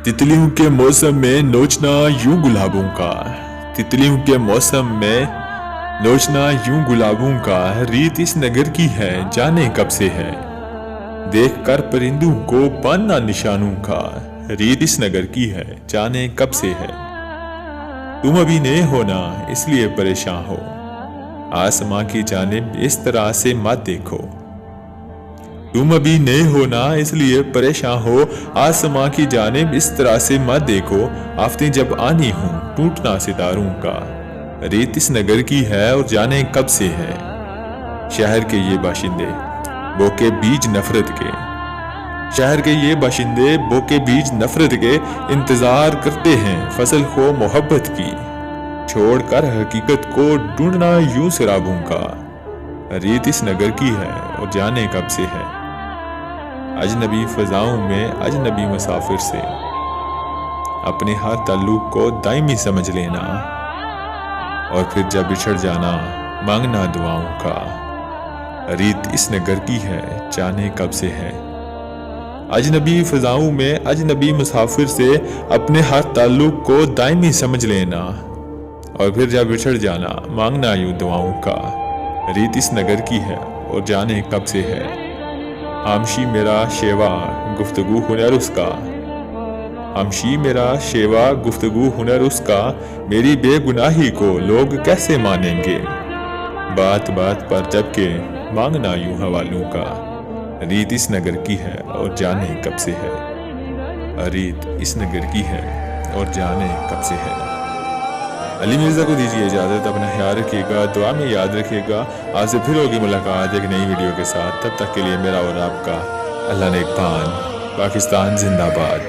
तितलियों के मौसम में नोचना यूं गुलाबों का। तितलियों के मौसम में नोचना यूं गुलाबों का। रीत इस नगर की है जाने कब से है। देख कर परिंदों को बांधना निशानों का। रीत इस नगर की है जाने कब से है। तुम अभी नए हो ना इसलिए परेशान हो। आसमां की जानिब इस तरह से मत देखो। तुम अभी नए हो ना इसलिए परेशान हो। आसमां की जानिब इस तरह से मत देखो। आफतें जब आनी हो टूटना सितारों का। रेत इस नगर की है और जाने कब से है। शहर के ये बाशिंदे बोके बीज नफरत के। शहर के ये बाशिंदे बोके बीज नफरत के इंतजार करते हैं फसल को मोहब्बत की। छोड़कर हकीकत को ढूंढना यूं सिराबों का। रेत इस नगर की है और जाने कब से है। अजनबी फजाओं में अजनबी मुसाफिर से अपने हर ताल्लुक को दायमी समझ लेना और फिर जब बिछड़ जाना मांगना दुआओं का। रीत इस नगर की है जाने कब से है। अजनबी फजाओं में अजनबी मुसाफिर से अपने हर ताल्लुक को दायमी समझ लेना और फिर जब बिछड़ जाना मांगना यूं दुआओं का। रीत इस नगर की है और जाने कब से है। हमशी मेरा शेवा गुफ्तगू हुनर उसका। हमशी मेरा शेवा गुफ्तगू हुनर उसका। मेरी बेगुनाही को लोग कैसे मानेंगे। बात बात पर जबकि मांगना यूं हवालों का। रीत इस नगर की है और जाने कब से है। रीत इस नगर की है और जाने कब से है। अली मिर्ज़ा को दीजिए इजाज़त। अपना ख्याल रखिएगा, दुआ में याद रखिएगा। आज से फिर होगी मुलाकात एक नई वीडियो के साथ। तब तक के लिए मेरा और आपका अल्लाह नेकबान। पाकिस्तान जिंदाबाद।